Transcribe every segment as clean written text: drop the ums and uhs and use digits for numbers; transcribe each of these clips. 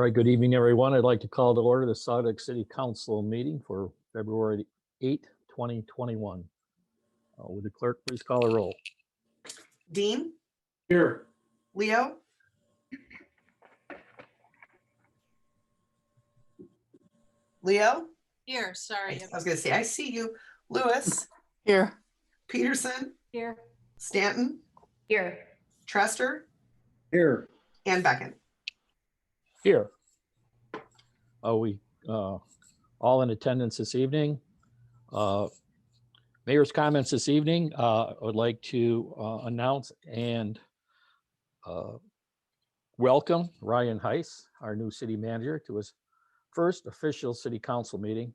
All right, good evening, everyone. I'd like to call to order the Saugatuck City Council meeting for February 8, 2021. Would the clerk please call a roll? Dean? Here. Leo? Leo? Here, sorry. I was going to say, I see you. Lewis? Here. Peterson? Here. Stanton? Here. Trester? Here. And Beckett. Here. We all in attendance this evening. Mayor's comments this evening. I would like to announce and welcome Ryan Heiss, our new city manager, to his first official city council meeting.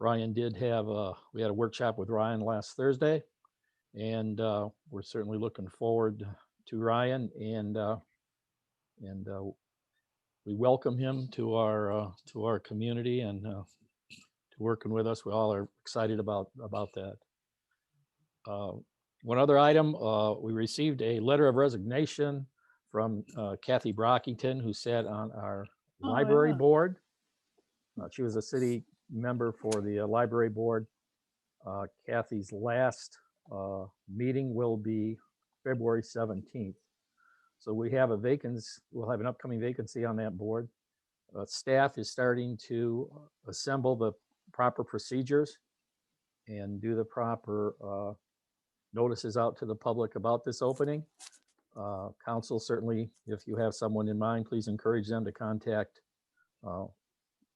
Ryan did have we had a workshop with Ryan last Thursday, and we're certainly looking forward to Ryan, and we welcome him to our community and to working with us. We all are excited about that. One other item, we received a letter of resignation from Kathy Brockington, who sat on our library board. She was a city member for the library board. Kathy's last meeting will be February 17th. So we have a vacancy, we'll have an upcoming vacancy on that board. Staff is starting to assemble the proper procedures and do the proper notices out to the public about this opening. Council, certainly, if you have someone in mind, please encourage them to contact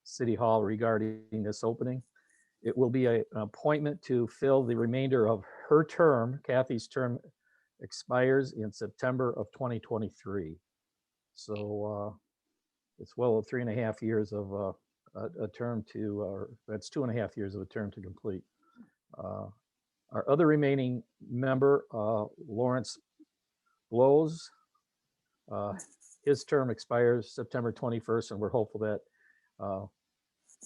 City Hall regarding this opening. It will be an appointment to fill the remainder of her term. Kathy's term expires in September of 2023. So it's well 3.5 years of a term to, or that's 2.5 years of a term to complete. Our other remaining member, Lawrence Blows, his term expires September 21st, and we're hopeful that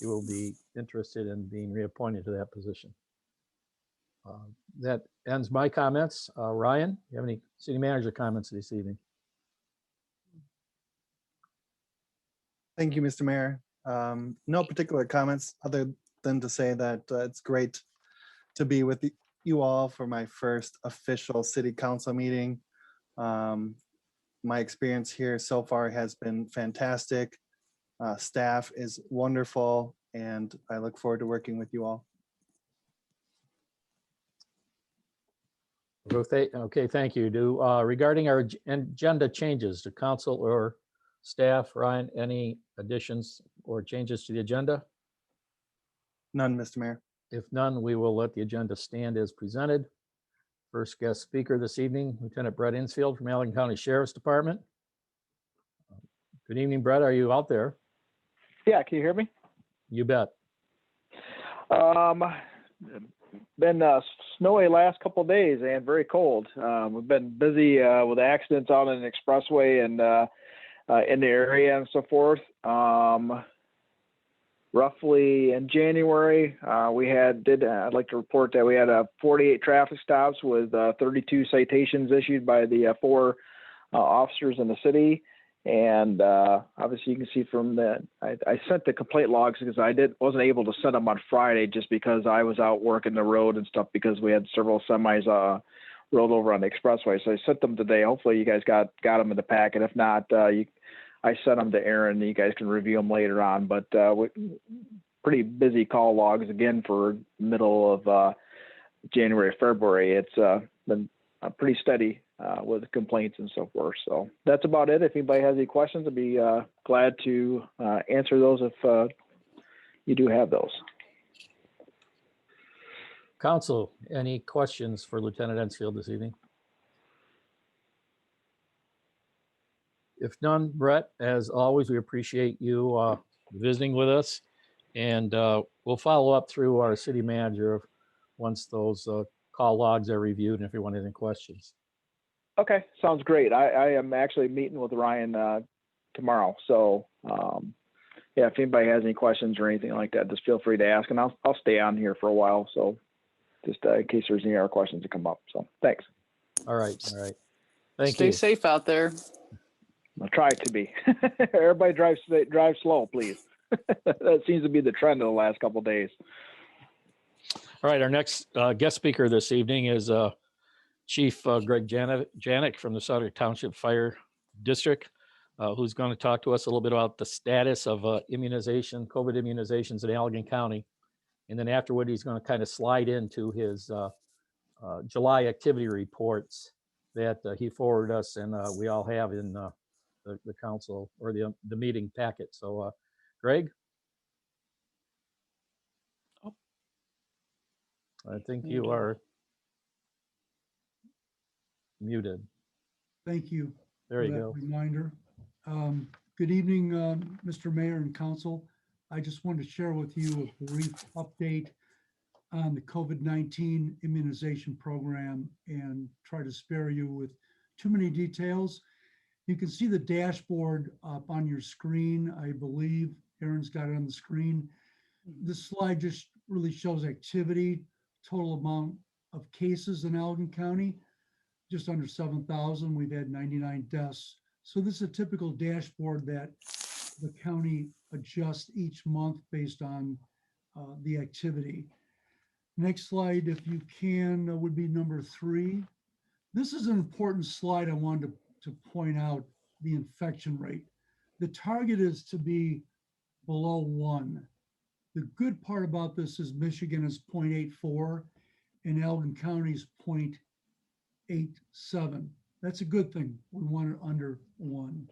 he will be interested in being reappointed to that position. That ends my comments. Ryan, you have any city manager comments this evening? Thank you, Mr. Mayor. No particular comments other than to say that it's great to be with you all for my first official city council meeting. My experience here so far has been fantastic. Staff is wonderful, and I look forward to working with you all. Okay, thank you. Regarding our agenda changes to council or staff, Ryan, any additions or changes to the agenda? None, Mr. Mayor. If none, we will let the agenda stand as presented. First guest speaker this evening, Lieutenant Brett Insfield from Allegan County Sheriff's Department. Good evening, Brett. Are you out there? Yeah, can you hear me? You bet. Been snowy last couple of days and very cold. We've been busy with accidents out on the expressway and in the area and so forth. Roughly in January, I'd like to report that we had 48 traffic stops with 32 citations issued by the 4 officers in the city. And obviously you can see from that, I sent the complaint logs because I wasn't able to send them on Friday just because I was out working the road and stuff because we had several semis rolled over on the expressway. So I sent them today. Hopefully you guys got them in the packet. If not, I sent them to Aaron. You guys can review them later on. But pretty busy call logs again for middle of January, February. It's been pretty steady with complaints and so forth. So that's about it. If anybody has any questions, I'd be glad to answer those if you do have those. Council, any questions for Lieutenant Insfield this evening? If none, Brett, as always, we appreciate you visiting with us, and we'll follow up through our city manager once those call logs are reviewed and if anyone has any questions. Okay, sounds great. I am actually meeting with Ryan tomorrow. So yeah, if anybody has any questions or anything like that, just feel free to ask, and I'll stay on here for a while. So just in case there's any other questions that come up. So thanks. All right. Thank you. Stay safe out there. I'll try to be. Everybody drive slow, please. That seems to be the trend of the last couple of days. All right, our next guest speaker this evening is Chief Greg Janik from the Saugatuck Township Fire District, who's going to talk to us a little bit about the status of immunization, COVID immunizations in Allegan County. And then afterward, he's going to kind of slide into his July activity reports that he forwarded us, and we all have in the council or the meeting packet. So, Greg? I think you are muted. Thank you. There for you that go. Reminder. Good evening, Mr. Mayor and Council. I just wanted to share with you a brief update on the COVID-19 immunization program and try to spare you with too many details. You can see the dashboard up on your screen. I believe Aaron's got it on the screen. This slide just really shows activity, total amount of cases in Allegan County, just under 7,000. We've had 99 deaths. So this is a typical dashboard that the county adjusts each month based on the activity. Next slide, if you can, would be number 3. This is an important slide I wanted to point out, the infection rate. The target is to be below 1. The good part about this is Michigan is 0.84 and Allegan County is 0.87. That's a good thing. We want it under 1.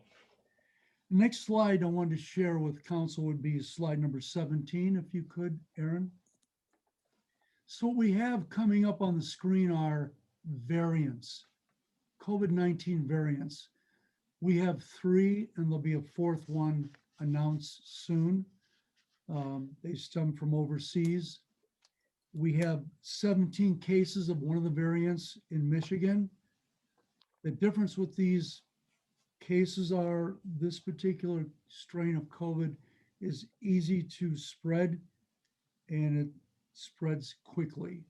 The next slide I wanted to share with council would be slide number 17, if you could, Aaron. So what we have coming up on the screen are variants, COVID-19 variants. We have 3, and there'll be a 4th one announced soon. They stem from overseas. We have 17 cases of one of the variants in Michigan. The difference with these cases are this particular strain of COVID is easy to spread and it spreads quickly.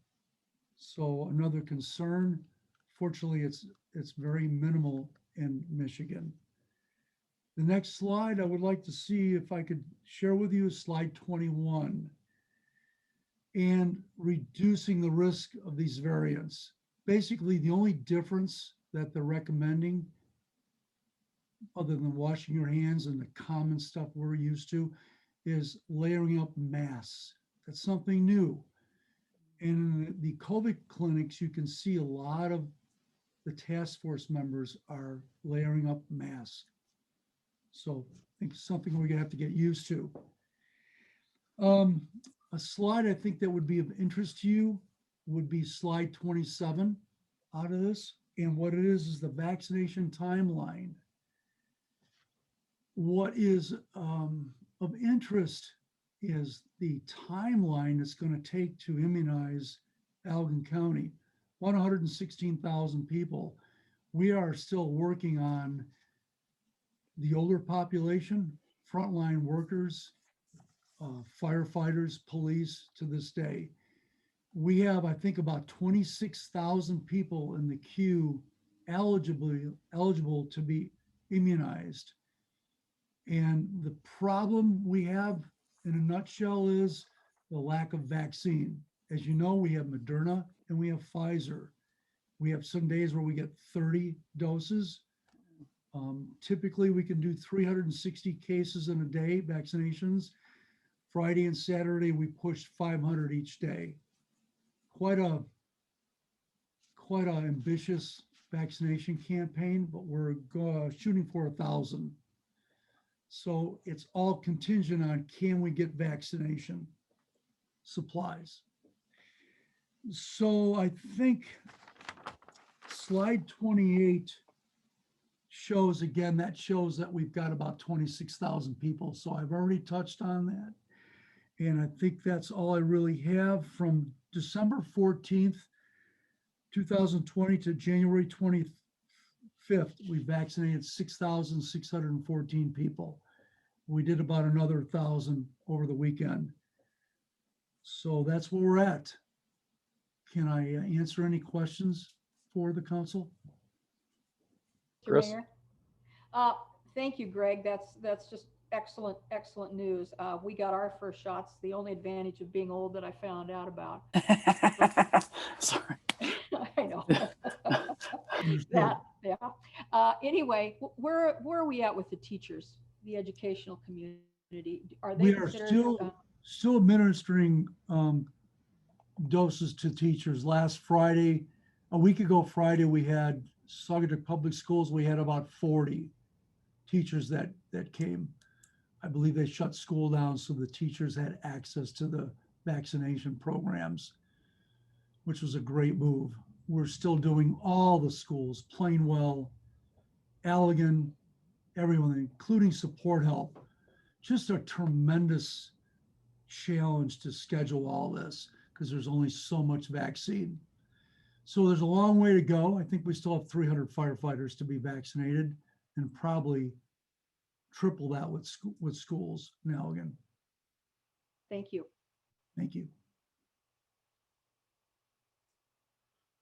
So another concern, fortunately, it's very minimal in Michigan. The next slide, I would like to see if I could share with you slide 21 and reducing the risk of these variants. Basically, the only difference that they're recommending, other than washing your hands and the common stuff we're used to, is layering up masks. That's something new. In the COVID clinics, you can see a lot of the task force members are layering up masks. So I think it's something we're gonna have to get used to. A slide I think that would be of interest to you would be slide 27 out of this. And what it is the vaccination timeline. What is of interest is the timeline it's going to take to immunize Allegan County, 116,000 people. We are still working on the older population, frontline workers, firefighters, police to this day. We have, I think, about 26,000 people in the queue eligible to be immunized. And the problem we have in a nutshell is the lack of vaccine. As you know, we have Moderna and we have Pfizer. We have some days where we get 30 doses. Typically, we can do 360 cases in a day, vaccinations. Friday and Saturday, we pushed 500 each day. Quite a ambitious vaccination campaign, but we're shooting for 1,000. So it's all contingent on, can we get vaccination supplies? So I think slide 28 shows, again, that shows that we've got about 26,000 people. So I've already touched on that. And I think that's all I really have. From December 14th, 2020 to January 25th, we vaccinated 6,614 people. We did about another 1,000 over the weekend. So that's where we're at. Can I answer any questions for the council? Chris? Mayor. Thank you, Greg. That's just excellent, excellent news. We got our first shots. The only advantage of being old that I found out about. Sorry. I know. Understood. That, yeah. Anyway, where are we at with the teachers, the educational community? Are they We are considered? still administering doses to teachers. Last Friday, a week ago Friday, we had Saugatuck Public Schools, we had about 40 teachers that came. I believe they shut school down so the teachers had access to the vaccination programs, which was a great move. We're still doing all the schools, Plainwell, Allegan, everyone, including support help. Just a tremendous challenge to schedule all this because there's only so much vaccine. So there's a long way to go. I think we still have 300 firefighters to be vaccinated and probably triple that with schools in Allegan. Thank you. Thank you.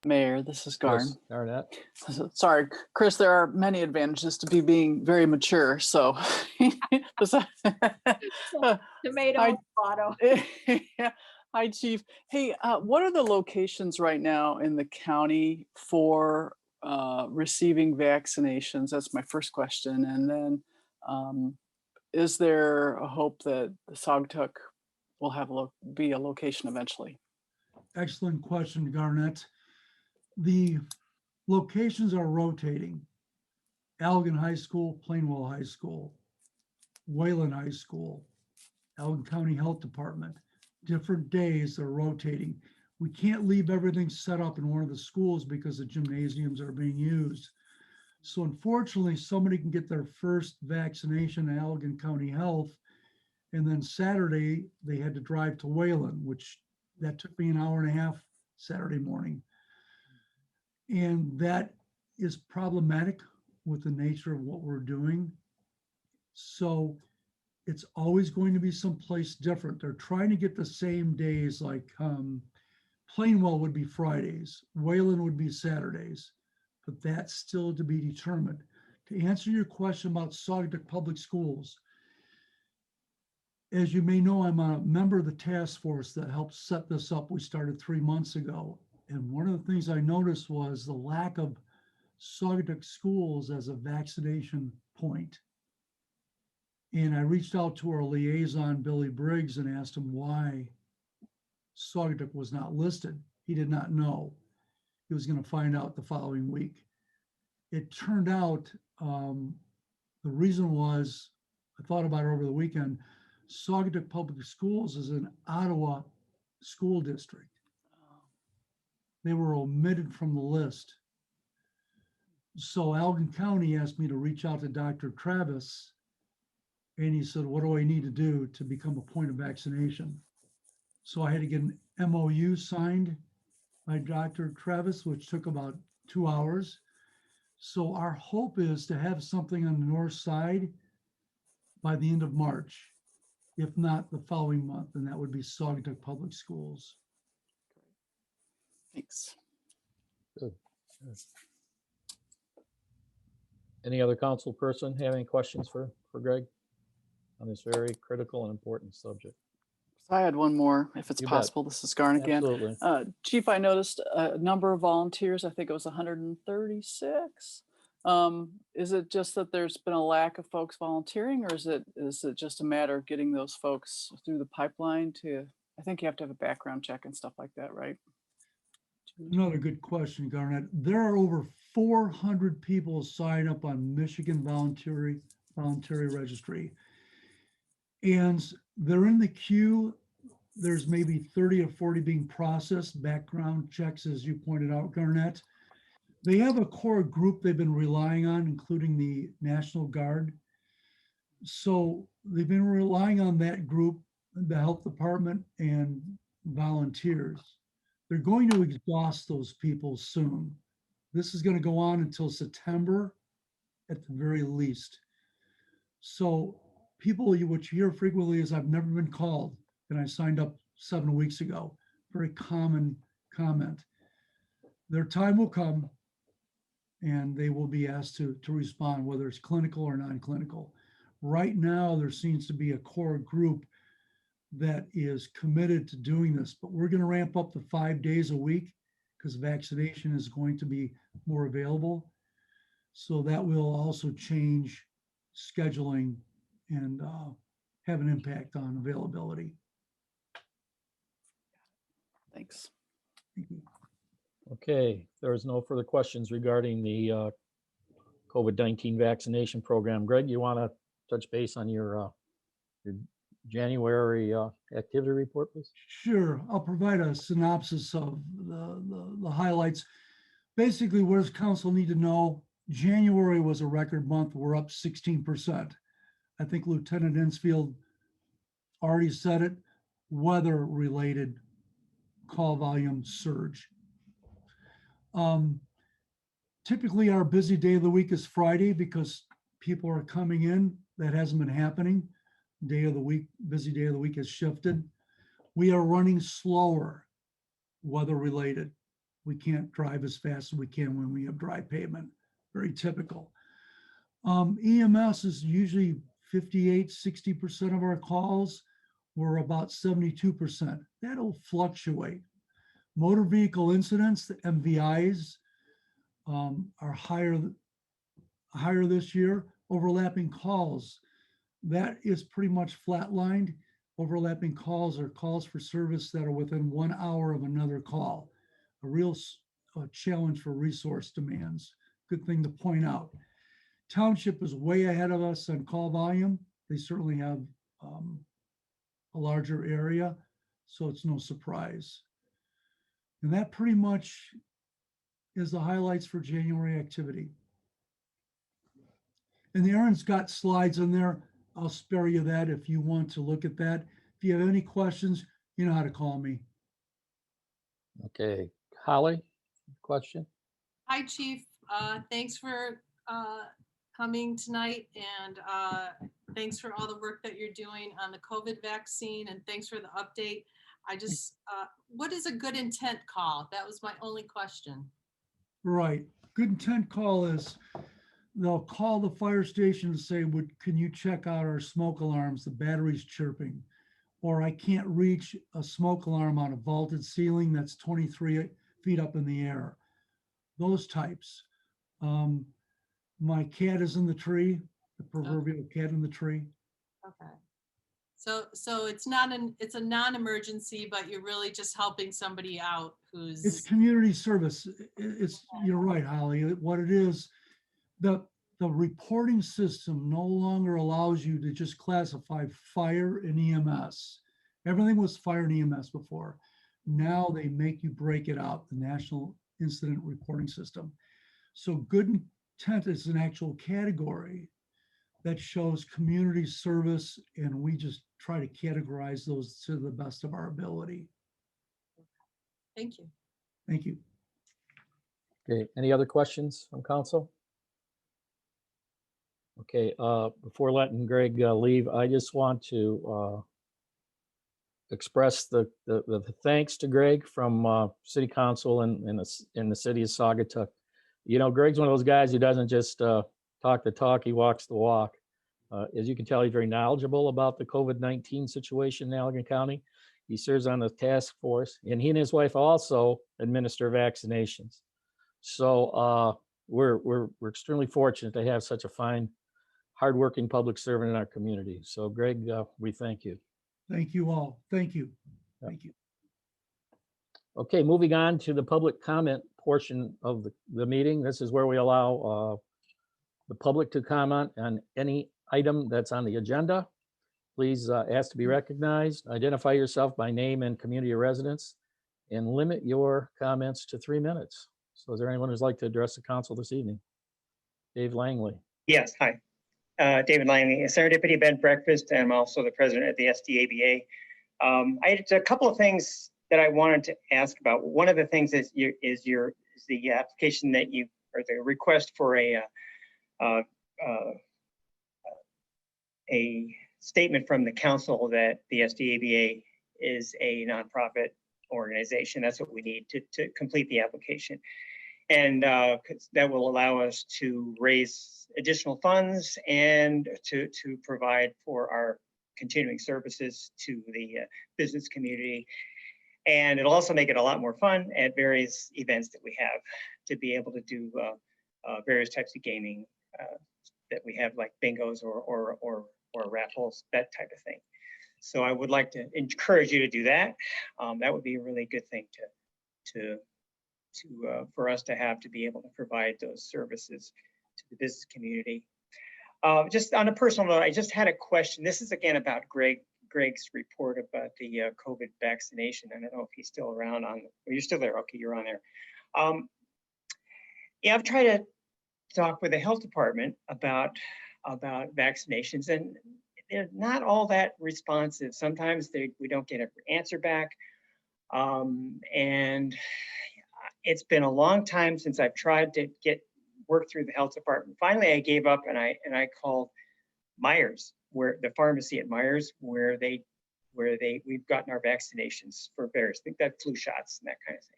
Mayor, this is Chris Garn. Garnett. Sorry, Chris, there are many advantages to being very mature. So, Tomato, tomato. yeah. Hi, Chief. Hey, what are the locations right now in the county for receiving vaccinations? That's my first question. And then, is there a hope that the Saugatuck will have be a location eventually? Excellent question, Garnett. The locations are rotating. Allegan High School, Plainwell High School, Wayland High School, Allegan County Health Department. Different days they're rotating. We can't leave everything set up in one of the schools because the gymnasiums are being used. So unfortunately, somebody can get their first vaccination at Allegan County Health, and then Saturday they had to drive to Wayland, which that took me an hour and a half Saturday morning. And that is problematic with the nature of what we're doing. So it's always going to be someplace different. They're trying to get the same days, like Plainwell would be Fridays, Wayland would be Saturdays, but that's still to be determined. To answer your question about Saugatuck Public Schools, as you may know, I'm a member of the task force that helped set this up. We started 3 months ago. And one of the things I noticed was the lack of Saugatuck schools as a vaccination point. And I reached out to our liaison, Billy Briggs, and asked him why Saugatuck was not listed. He did not know. He was going to find out the following week. It turned out the reason was, I thought about it over the weekend, Saugatuck Public Schools is an Ottawa school district. They were omitted from the list. So Allegan County asked me to reach out to Dr. Travis, and he said, what do I need to do to become a point of vaccination? So I had to get an MOU signed by Dr. Travis, which took about 2 hours. So our hope is to have something on the north side by the end of March, if not the following month, and that would be Saugatuck Public Schools. Thanks. Good. Any other council person have any questions for Greg on this very critical and important subject? I had one more, if it's You bet. possible. This is Garn again. Absolutely. Chief, I noticed a number of volunteers. I think it was 136. Is it just that there's been a lack of folks volunteering, or is it just a matter of getting those folks through the pipeline to, I think you have to have a background check and stuff like that, right? Another good question, Garnett. There are over 400 people signed up on Michigan voluntary registry. And they're in the queue. There's maybe 30 or 40 being processed, background checks, as you pointed out, Garnett. They have a core group they've been relying on, including the National Guard. So they've been relying on that group, the health department, and volunteers. They're going to exhaust those people soon. This is going to go on until September at the very least. So people, what you hear frequently is, I've never been called, and I signed up 7 weeks ago. Very common comment. Their time will come. and they will be asked to respond, whether it's clinical or non-clinical. Right now, there seems to be a core group that is committed to doing this, but we're going to ramp up to 5 days a week because vaccination is going to be more available. So that will also change scheduling and have an impact on availability. Thanks. Okay, there is no further questions regarding the COVID-19 vaccination program. Greg, you want to touch base on your January activity report, please? Sure, I'll provide a synopsis of the highlights. Basically, what does council need to know? January was a record month. We're up 16%. I think Lieutenant Insfield already said it, weather-related call volume surge. Typically, our busy day of the week is Friday because people are coming in. That hasn't been happening. Day of the week, busy day of the week has shifted. We are running slower, weather-related. We can't drive as fast as we can when we have dry pavement. Very typical. EMS is usually 58, 60% of our calls. We're about 72%. That'll fluctuate. Motor vehicle incidents, the MVIs, are higher this year. Overlapping calls, that is pretty much flatlined. Overlapping calls are calls for service that are within 1 hour of another call. A real challenge for resource demands. Good thing to point out. Township is way ahead of us on call volume. They certainly have a larger area, so it's no surprise. And that pretty much is the highlights for January activity. And the Aaron's got slides in there. I'll spare you that if you want to look at that. If you have any questions, you know how to call me. Okay, Holly, question? Hi, Chief. Thanks for coming tonight, and thanks for all the work that you're doing on the COVID vaccine, and thanks for the update. I just, what is a good intent call? That was my only question. Right. Good intent call is they'll call the fire station and say, can you check out our smoke alarms? The battery's chirping. Or I can't reach a smoke alarm on a vaulted ceiling that's 23 feet up in the air. Those types. My cat is in the tree, the proverbial cat in the tree. Okay. So it's not it's a non-emergency, but you're really just helping somebody out who's. It's community service. You're right, Holly. What it is, the reporting system no longer allows you to just classify fire and EMS. Everything was fire and EMS before. Now they make you break it out, the National Incident Reporting System. So good intent is an actual category that shows community service, and we just try to categorize those to the best of our ability. Thank you. Thank you. Okay, any other questions from council? Okay, before letting Greg leave, I just want to express the thanks to Greg from City Council in the city of Saugatuck. You know, Greg's one of those guys who doesn't just talk the talk, he walks the walk. As you can tell, he's very knowledgeable about the COVID-19 situation in Allegan County. He serves on the task force, and he and his wife also administer vaccinations. So we're extremely fortunate to have such a fine, hardworking public servant in our community. So Greg, we thank you. Thank you all. Thank you. Thank you. Okay, moving on to the public comment portion of the meeting. This is where we allow the public to comment on any item that's on the agenda. Please ask to be recognized. Identify yourself by name and community of residence, and limit your comments to 3 minutes. So is there anyone who'd like to address the council this evening? Dave Langley. Yes, hi. David Langley, Serendipity Bed and Breakfast, and I'm also the president of the SDABA. I had a couple of things that I wanted to ask about. One of the things is the application that you, or the request for a statement from the council that the SDABA is a nonprofit organization. That's what we need to complete the application. that will allow us to raise additional funds and to provide for our continuing services to the business community. And it'll also make it a lot more fun at various events that we have, to be able to do various types of gaming that we have, like bingos or raffles, that type of thing. So I would like to encourage you to do that. That would be a really good thing for us to have, to be able to provide those services to the business community. Just on a personal note, I just had a question. This is again about Greg's report about the COVID vaccination. I don't know if he's still around on, well, you're still there. Okay, you're on there. Yeah, I've tried to talk with the health department about vaccinations, and they're not all that responsive. Sometimes we don't get an answer back. And it's been a long time since I've tried to work through the health department. Finally, I gave up and I called Myers, where the pharmacy at Myers, where we've gotten our vaccinations for various, I think that flu shots and that kind of thing.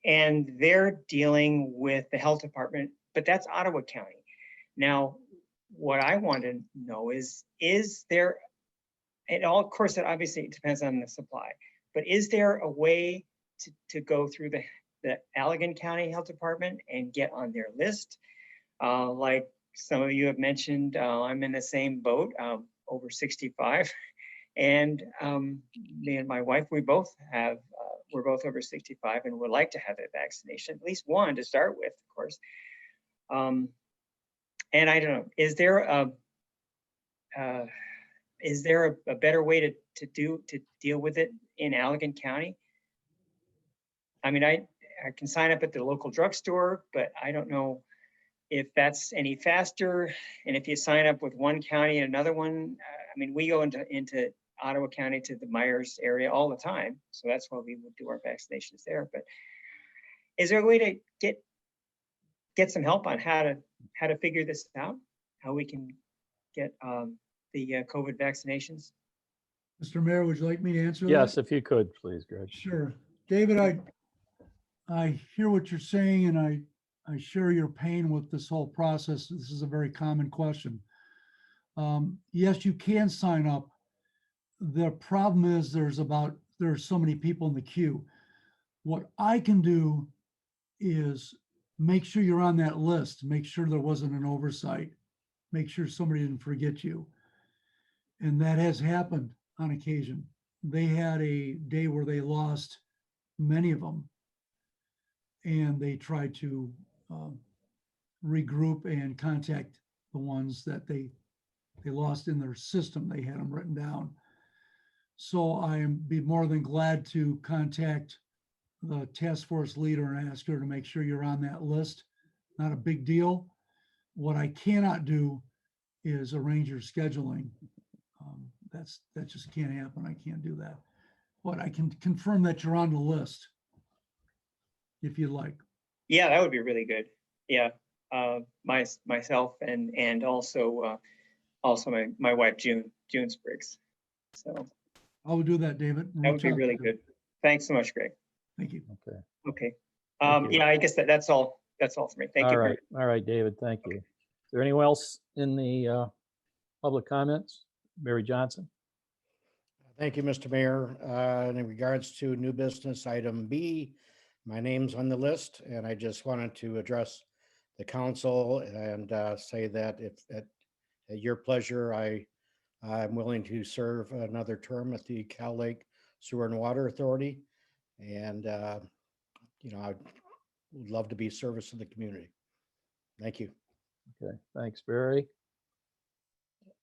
And they're dealing with the health department, but that's Ottawa County. Now, what I want to know is there, of course, it obviously depends on the supply, but is there a way to go through the Allegan County Health Department and get on their list? Like some of you have mentioned, I'm in the same boat, over 65. And me and my wife, we're both over 65 and would like to have a vaccination, at least one to start with, of course. And I don't know, is there a better way to deal with it in Allegan County? I mean, I can sign up at the local drugstore, but I don't know if that's any faster. And if you sign up with one county and another one, I mean, we go into Ottawa County to the Myers area all the time. So that's why we would do our vaccinations there. But is there a way to get some help on how to figure this out? How we can get the COVID vaccinations? Mr. Mayor, would you like me to answer that? Yes, if you could, please, Greg. Sure. David, I hear what you're saying, and I share your pain with this whole process. This is a very common question. Yes, you can sign up. The problem is there's so many people in the queue. What I can do is make sure you're on that list, make sure there wasn't an oversight, make sure somebody didn't forget you. And that has happened on occasion. They had a day where they lost many of them, and they tried to regroup and contact the ones that they lost in their system. They had them written down. So be more than glad to contact the task force leader and ask her to make sure you're on that list. Not a big deal. What I cannot do is arrange your scheduling. That just can't happen. I can't do that. But I can confirm that you're on the list if you'd like. Yeah, that would be really good. Yeah, myself and also my wife June Spriggs. So I will do that, David. that would be really good. Thanks so much, Greg. Thank you. Okay. Okay. Thank you. Yeah, I guess that's all. That's all for me. Thank you. All right. All right, David. Thank you. Is there anyone else in the public comments? Barry Johnson. Thank you, Mr. Mayor. In regards to new business item B, my name's on the list, and I just wanted to address the council and say that if at your pleasure, I'm willing to serve another term at the Cal Lake Sewer and Water Authority, and I would love to be of service to the community. Thank you. Okay. Thanks, Barry.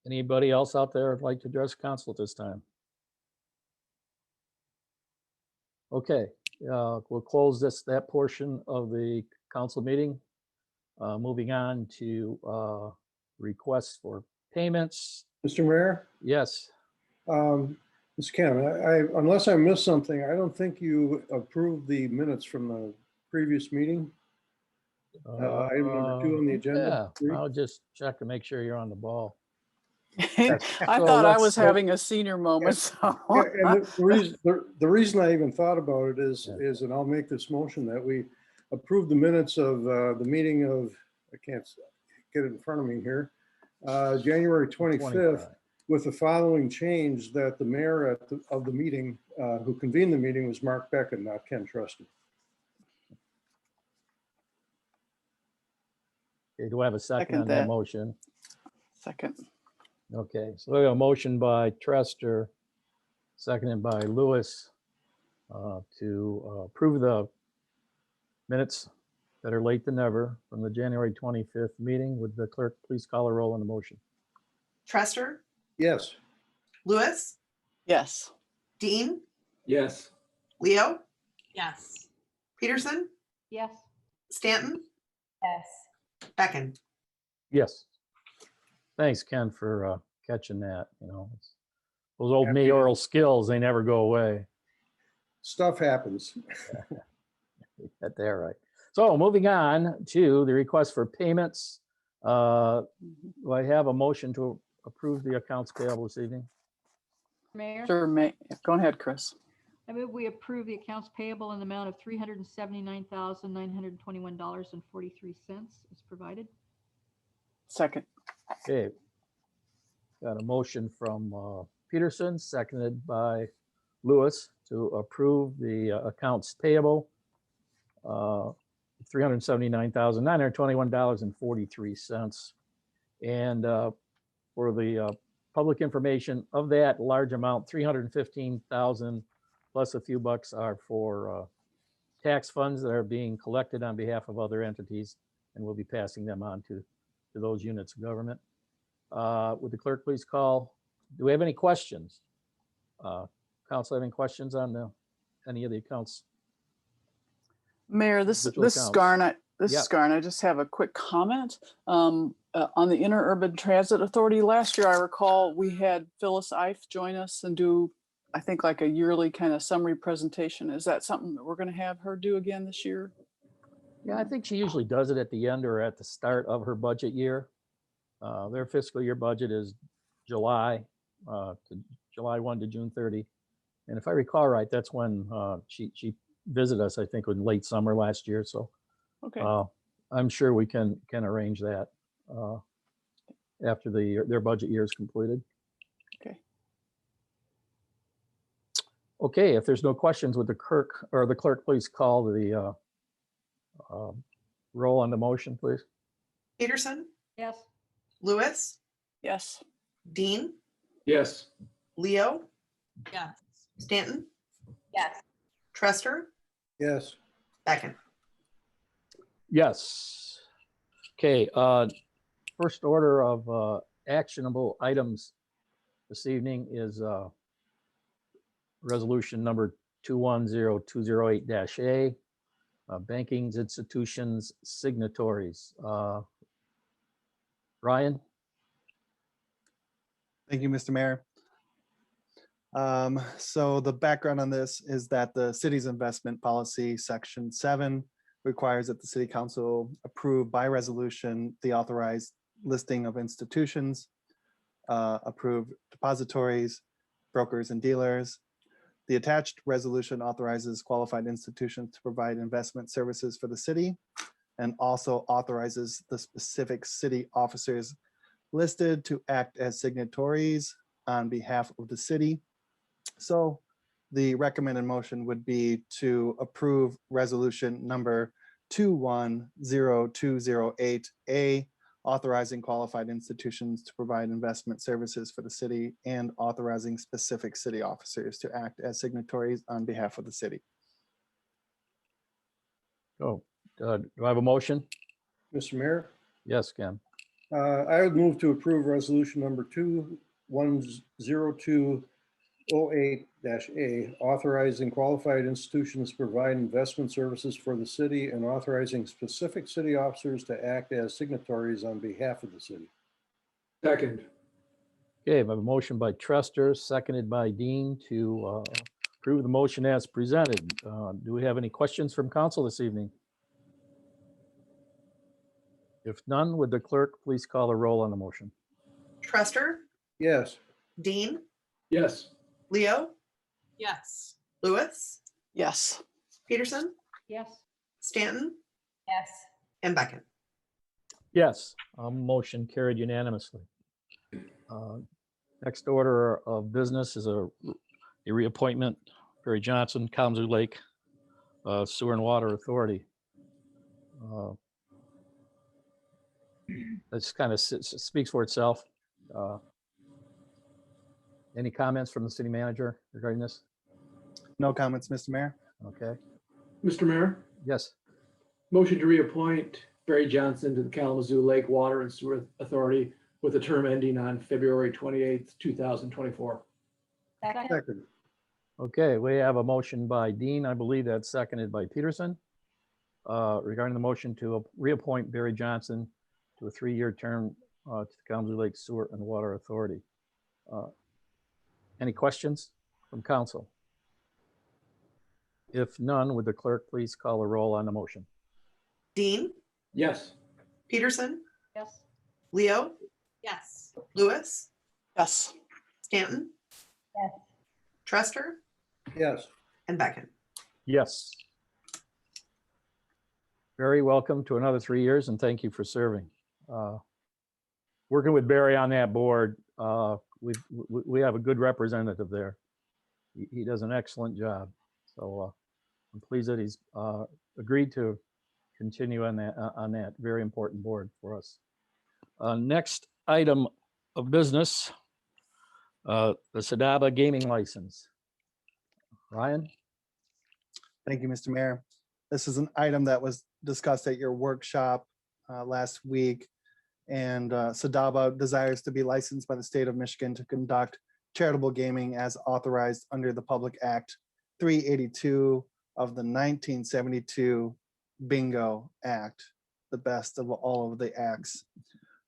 Anybody else out there would like to address council at this time? Okay, we'll close that portion of the council meeting. Moving on to requests for payments. Mr. Mayor, Yes. Mr. Cannon, unless I missed something, I don't think you approved the minutes from the previous meeting. Item number 2 on the agenda. Yeah, I'll just check to make sure you're on the ball. I So thought I let's- was having a senior moment, so. Yeah, and the reason I even thought about it Yeah. is, and I'll make this motion, that we approve the minutes of the meeting of, I can't get it in front of me here, January 25th, 25. with the following change, that the mayor of the meeting, who convened the meeting, was Mark Beckett, not Ken Trusty. Okay, do I have a second Second on that that. motion? Second. Okay, so we have a motion by Trester, seconded by Lewis, to approve the minutes that are late than ever from the January 25th meeting. Would the clerk please call a roll on the motion? Trester, Yes. Lewis, Yes. Dean, Yes. Leo, Yes. Peterson, Yes. Stanton, Yes. Beckon. Yes. Thanks, Ken, for catching that. Those old Happy to- mayoral skills, they never go away. Stuff happens. Got that right. So moving on to the request for payments. Do I have a motion to approve the accounts payable this evening? Mayor, Sure, May. Go ahead, Chris. I move we approve the accounts payable in the amount of $379,921.43 as provided. Second. Okay. Got a motion from Peterson, seconded by Lewis, to approve the accounts payable. $379,921.43. And for the public information of that large amount, 315,000 plus a few bucks are for tax funds that are being collected on behalf of other entities, and we'll be passing them on to those units of government. Would the clerk please call? Do we have any questions? Council have any questions on any of the accounts? Mayor, this Individual is accounts. Garnet. This Yep. is Garnet. I just have a quick comment. On the Interurban Transit Authority, last year, I recall, we had Phyllis Ife join us and do, I think, like a yearly kind of summary presentation. Is that something that we're going to have her do again this year? Yeah, I think she usually does it at the end or at the start of her budget year. Their fiscal year budget is July 1 to June 30. And if I recall right, that's when she visited us, I think, in late summer last year. So Okay. I'm sure we can arrange that after their budget year is completed. Okay. Okay, if there's no questions, would the clerk please call the roll on the motion, please? Peterson, Yes. Lewis, Yes. Dean, Yes. Leo, Yes. Stanton, Yes. Trester, Yes. Beckon. Yes. Okay, first order of actionable items this evening is resolution number 210208-A, banking institutions signatories. Ryan? Thank you, Mr. Mayor. So the background on this is that the city's investment policy, section 7, requires that the city council approve by resolution the authorized listing of institutions, approve depositories, brokers, and dealers. The attached resolution authorizes qualified institutions to provide investment services for the city, and also authorizes the specific city officers listed to act as signatories on behalf of the city. So the recommended motion would be to approve resolution number 210208-A, authorizing qualified institutions to provide investment services for the city and authorizing specific city officers to act as signatories on behalf of the city. Oh, do I have a motion? Mr. Mayor, Yes, Ken. I would move to approve resolution number 210208-A, authorizing qualified institutions to provide investment services for the city and authorizing specific city officers to act as signatories on behalf of the city. Second. Okay, I have a motion by Trester, seconded by Dean to approve the motion as presented. Do we have any questions from council this evening? If none, would the clerk please call the roll on the motion? Trester, Yes. Dean, Yes. Leo, Yes. Lewis, Yes. Peterson, Yes. Stanton, Yes. and Beckett. Yes, motion carried unanimously. Next order of business is a reappointment, Barry Johnson, Kalamazoo Lake Sewer and Water Authority. This kind of speaks for itself. Any comments from the city manager regarding this? No comments, Mr. Mayor. Okay, Mr. Mayor, yes, motion to reappoint Barry Johnson to the Kalamazoo Lake Water and Sewer Authority with a term ending on February 28th, 2024. Second. Second. okay, we have a motion by Dean, I believe that's seconded by Peterson, regarding the motion to reappoint Barry Johnson to a 3-year term to the Kalamazoo Lake Sewer and Water Authority. Any questions from council? If none, would the clerk please call a roll on the motion? Dean, Yes. Peterson, Yes. Leo, Yes. Lewis, Yes. Stanton, Yes. Trester, Yes. and Beckett. Yes. Barry, welcome to another 3 years and thank you for serving. Working with Barry on that board, we have a good representative there. He does an excellent job. So I'm pleased that he's agreed to continue on that very important board for us. Next item of business, the Sadaba gaming license. Ryan? Thank you, Mr. Mayor. This is an item that was discussed at your workshop last week. And Sadaba desires to be licensed by the state of Michigan to conduct charitable gaming as authorized under the Public Act 382 of the 1972 Bingo Act, the best of all of the acts.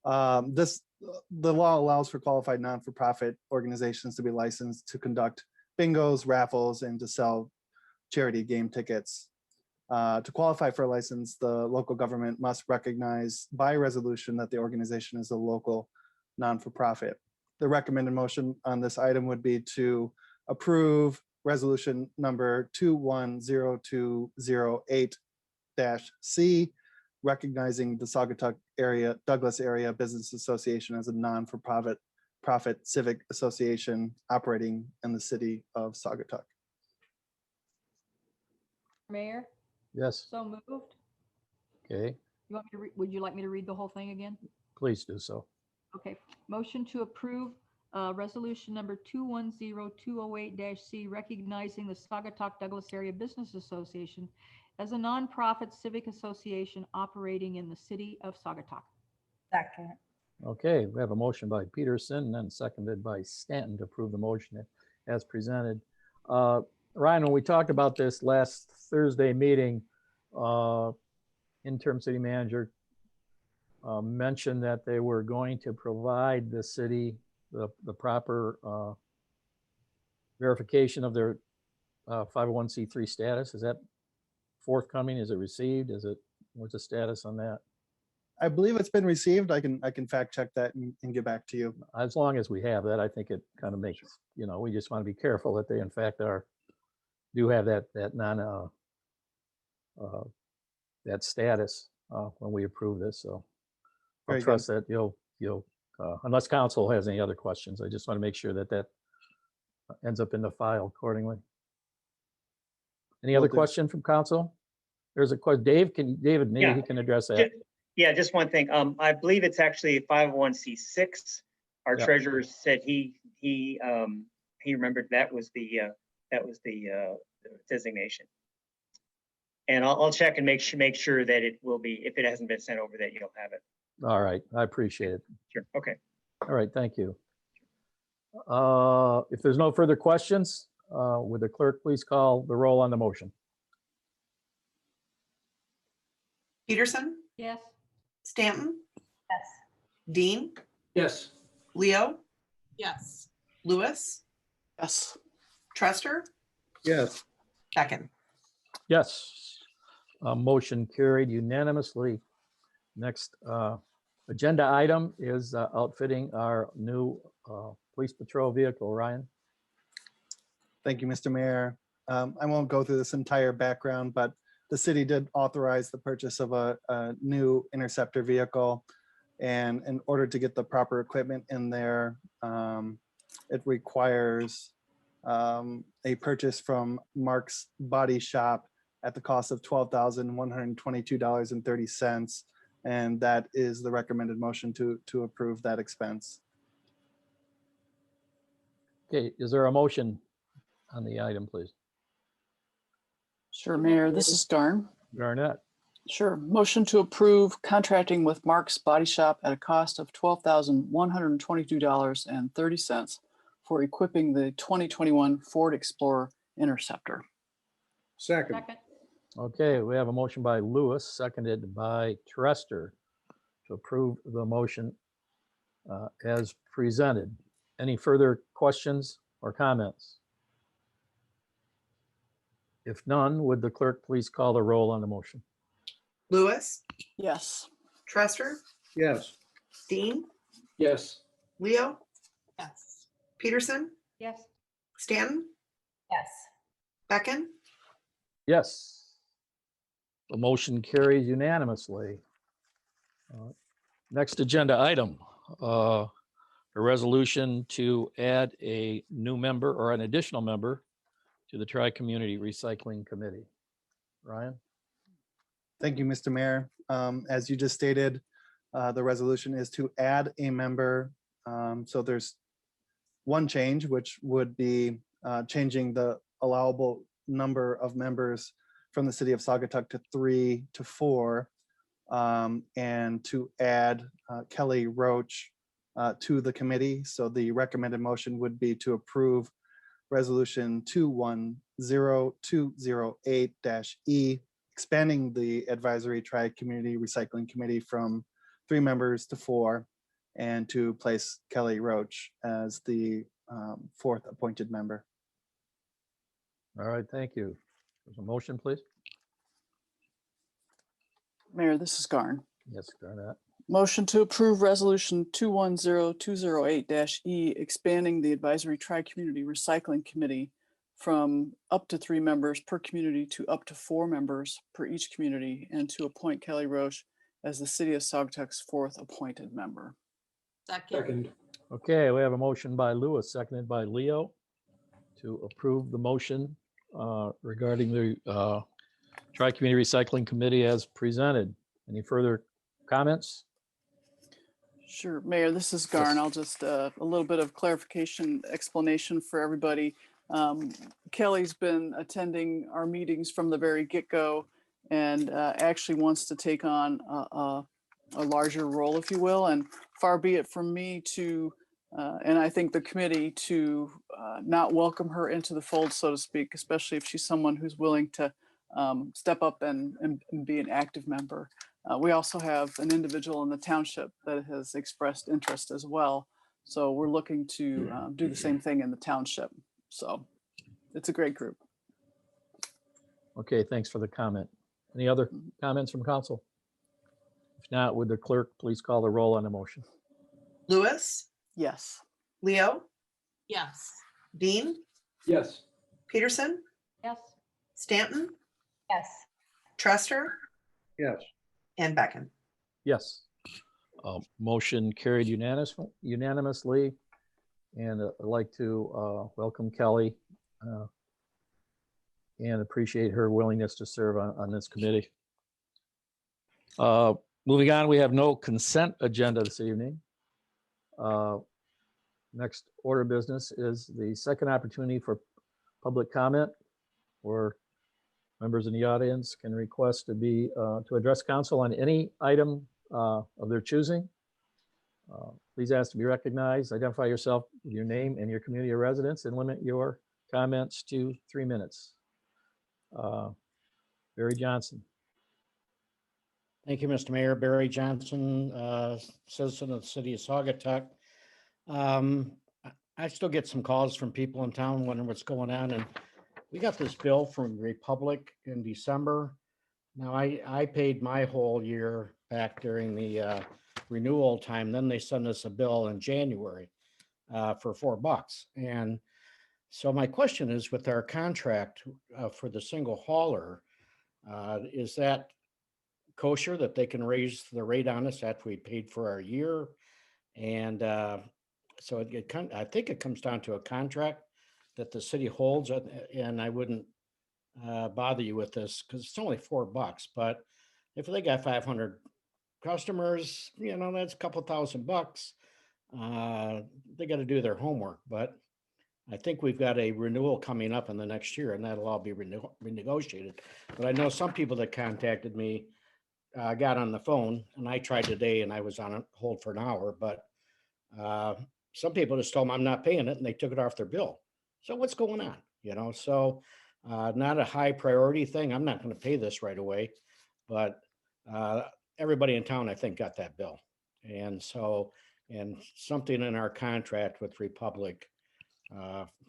The law allows for qualified non-for-profit organizations to be licensed to conduct bingos, raffles, and to sell charity game tickets. To qualify for a license, the local government must recognize by resolution that the organization is a local non-for-profit. The recommended motion on this item would be to approve resolution number 210208-C, recognizing the Saugatuck area, Douglas Area Business Association as a non-for-profit civic association operating in the city of Saugatuck. Mayor, Yes, so moved. okay, You want me to would you like me to read the whole thing again? please do so. Okay, motion to approve resolution number 210208-C, recognizing the Saugatuck Douglas Area Business Association as a nonprofit civic association operating in the city of Saugatuck. Second. Okay, we have a motion by Peterson and then seconded by Stanton to approve the motion as presented. Ryan, when we talked about this last Thursday meeting, interim city manager mentioned that they were going to provide the city the proper verification of their 501c3 status. Is that forthcoming? Is it received? What's the status on that? I believe it's been received. I can fact check that and get back to you. As long as we have that, I think it kind of makes, we just want to be careful that they in fact do have that status when we approve this. So I'll Very good. trust that you'll unless council has any other questions, I just want to make sure that ends up in the file accordingly. Any other Will do. question from council? There's a question. David, maybe Yeah. he can address that. Yeah, just one thing. I believe it's actually 501c6. Our Yeah. treasurer said he remembered that was the designation. And I'll check and make sure that it will be, if it hasn't been sent over, that you'll have it. All right, I appreciate it. Sure. Okay. All right, thank you. If there's no further questions, would the clerk please call the roll on the motion? Peterson, Yes. Stanton, Yes. Dean, Yes. Leo, Yes. Lewis, Yes. Trester, Yes. Beckett. Yes. Motion carried unanimously. Next agenda item is outfitting our new police patrol vehicle. Ryan? Thank you, Mr. Mayor. I won't go through this entire background, but the city did authorize the purchase of a new interceptor vehicle. And in order to get the proper equipment in there, it requires a purchase from Mark's Body Shop at the cost of $12,122.30. And that is the recommended motion to approve that expense. Okay, is there a motion on the item, please? Sure, Mayor, this is Garn. Garnett? Sure. Motion to approve contracting with Mark's Body Shop at a cost of $12,122.30 for equipping the 2021 Ford Explorer Interceptor. Second. Second. Okay, we have a motion by Lewis, seconded by Trester to approve the motion as presented. Any further questions or comments? If none, would the clerk please call the roll on the motion? Lewis, Yes. Trester, Yes. Dean, Yes. Leo, Yes. Peterson, Yes. Stanton, Yes. Beckon, Yes. The motion carries unanimously. Next agenda item, a resolution to add a new member or an additional member to the Tri-Community Recycling Committee. Ryan? Thank you, Mr. Mayor. As you just stated, the resolution is to add a member. So there's one change, which would be changing the allowable number of members from the city of Saugatuck to 3 to 4, and to add Kelly Roach to the committee. So the recommended motion would be to approve resolution 210208-E, expanding the advisory tri-community recycling committee from 3 members to 4, and to place Kelly Roach as the 4th appointed member. All right, thank you. There's a motion, please. Mayor, this is Garn. Yes, Garnett. Motion to approve resolution 210208-E, expanding the advisory tri-community recycling committee from up to 3 members per community to up to 4 members per each community, and to appoint Kelly Roche as the city of Saugatuck's 4th appointed member. Second. Okay, we have a motion by Lewis, seconded by Leo to approve the motion regarding the Tri-Community Recycling Committee as presented. Any further comments? Sure, Mayor, this is Garn. I'll just a little bit of clarification, explanation for everybody. Kelly's been attending our meetings from the very get-go and actually wants to take on a larger role, if you will, and far be it from me to, and I think the committee to not welcome her into the fold, so to speak, especially if she's someone who's willing to step up and be an active member. We also have an individual in the township that has expressed interest as well. So we're looking to do the same thing in the township. So it's a great group. Okay, thanks for the comment. Any other comments from council? If not, would the clerk please call the roll on the motion? Lewis, Yes. Leo, Yes. Dean, Yes. Peterson, Yes. Stanton, Yes. Trester, Yes. and Beckon. Yes. Motion carried unanimously. And I'd like to welcome Kelly and appreciate her willingness to serve on this committee. Moving on, we have no consent agenda this evening. Next order of business is the second opportunity for public comment, or members in the audience can request to be to address council on any item of their choosing. Please ask to be recognized. Identify yourself with your name and your community of residence, and limit your comments to 3 minutes. Barry Johnson. Thank you, Mr. Mayor. Barry Johnson, citizen of the city of Saugatuck. I still get some calls from people in town wondering what's going on, and we got this bill from Republic in December. Now, I paid my whole year back during the renewal time. Then they sent us a bill in January. for $4. And so my question is, with our contract for the single hauler, is that kosher that they can raise the rate on us after we paid for our year? And so I think it comes down to a contract that the city holds, and I wouldn't bother you with this because it's only $4. But if they got 500 customers, that's a couple $1,000. They got to do their homework, but I think we've got a renewal coming up in the next year, and that'll all be renegotiated. But I know some people that contacted me got on the phone, and I tried today, and I was on hold for an hour. But some people just told them I'm not paying it, and they took it off their bill. So what's going on? So not a high priority thing. I'm not going to pay this right away, but everybody in town, I think, got that bill. And so, and something in our contract with Republic,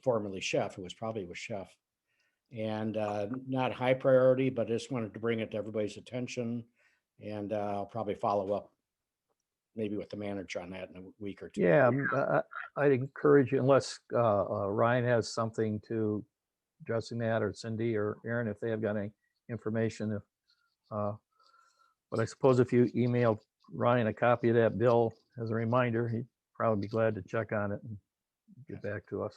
formerly Chef, it was probably with Chef, and not high priority, but I just wanted to bring it to everybody's attention. And I'll probably follow up maybe with the manager on that in a week or two. Yeah, I'd encourage you, unless Ryan has something to addressing that, or Cindy or Aaron, if they have got any information. But I suppose if you email Ryan a copy of that bill as a reminder, he'd probably be glad to check on it and get back to us.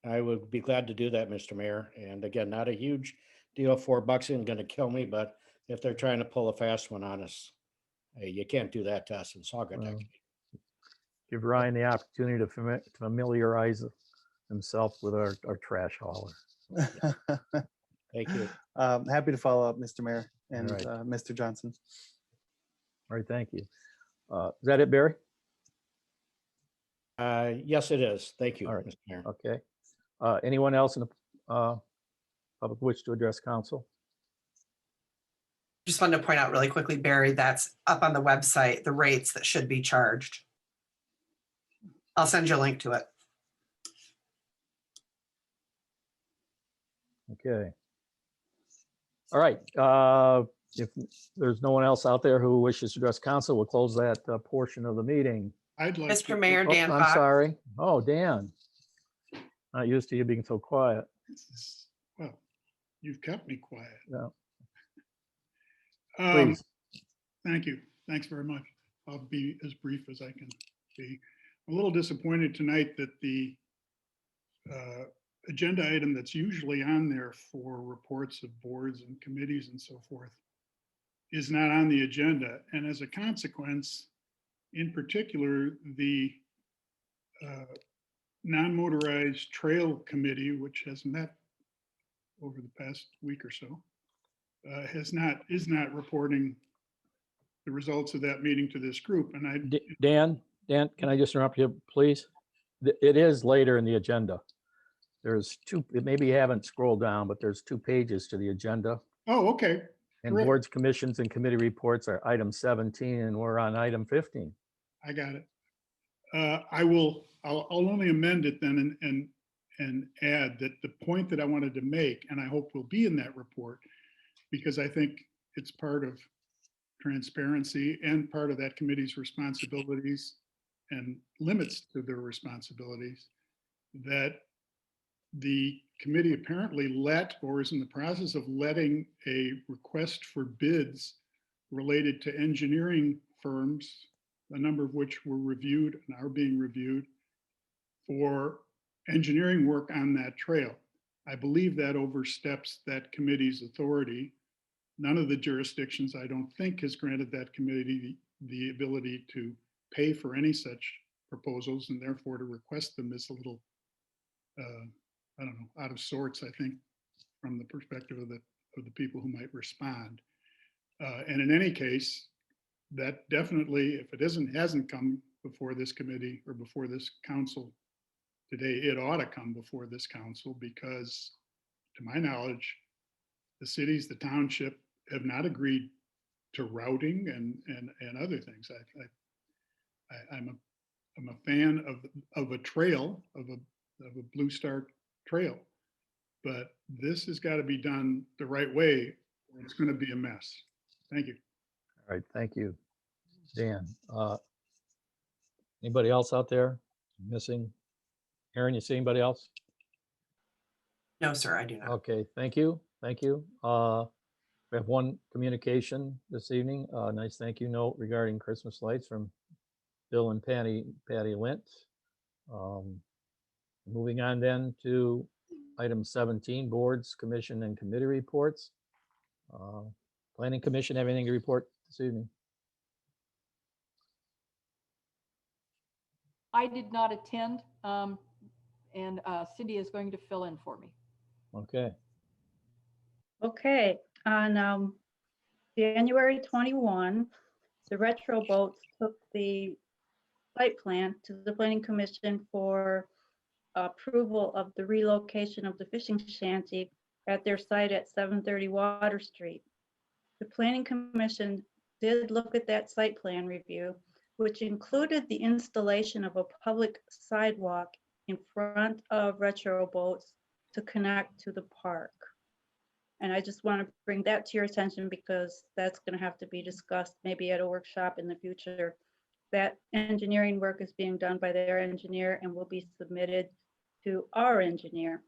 I would be glad to do that, Mr. Mayor. And again, not a huge deal. $4 isn't going to kill me, but if they're trying to pull a fast one on us, hey, you can't do that to us in Saugatuck. Give Ryan the opportunity to familiarize himself with our trash hauler. Thank you. Happy to follow up, Mr. Mayor and All right. Mr. Johnson. All right, thank you. Is that it, Barry? Yes, it is. Thank you, All right. Mr. Mayor. Okay. Anyone else in the public wish to address council? Just wanted to point out really quickly, Barry, that's up on the website, the rates that should be charged. I'll send you a link to it. Okay. All right. If there's no one else out there who wishes to address council, we'll close that portion of the meeting. I'd like Mr. to, Mayor, Dan I'm Fox. sorry. Oh, Dan. Not used to you being so quiet. well, you've kept me quiet. Yeah. Um, Please. Thank you. Thanks very much. I'll be as brief as I can be. I'm a little disappointed tonight that the agenda item that's usually on there for reports of boards and committees and so forth is not on the agenda. And as a consequence, in particular, the non-motorized trail committee, which has met over the past week or so, is not reporting the results of that meeting to this group. And Dan, can I just interrupt you, please? It is later in the agenda. There's two, maybe you haven't scrolled down, but there's 2 pages to the agenda. Oh, okay. And Great. boards, commissions, and committee reports are item 17, and we're on item 15. I got it. I'll only amend it then and add that the point that I wanted to make, and I hope will be in that report, because I think it's part of transparency and part of that committee's responsibilities and limits to their responsibilities, that the committee apparently let, or is in the process of letting, a request for bids related to engineering firms, a number of which were reviewed and are being reviewed, for engineering work on that trail. I believe that oversteps that committee's authority. None of the jurisdictions, I don't think, has granted that committee the ability to pay for any such proposals, and therefore to request them is a little, I don't know, out of sorts, I think, from the perspective of the people who might respond. And in any case, that definitely, if it hasn't come before this committee or before this council today, it ought to come before this council, because to my knowledge, the cities, the township have not agreed to routing and other things. I'm a fan of a trail, of a Blue Star trail, but this has got to be done the right way, or it's going to be a mess. Thank you. All right, thank you, Dan. Anybody else out there missing Aaron, you see anybody else? No, sir, I do not. Okay, thank you, thank you. We have one communication this evening, a nice thank you note regarding Christmas lights from Bill and Patty Lint. Moving on then to item 17, boards, commission, and committee reports. Planning Commission, have anything to report this evening? I did not attend, and Cindy is going to fill in for me. Okay, Okay, on January 21, the Retro Boats took the site plan to the Planning Commission for approval of the relocation of the fishing shanty at their site at 730 Water Street. The Planning Commission did look at that site plan review, which included the installation of a public sidewalk in front of Retro Boats to connect to the park. And I just want to bring that to your attention because that's going to have to be discussed maybe at a workshop in the future. That engineering work is being done by their engineer and will be submitted to our engineer.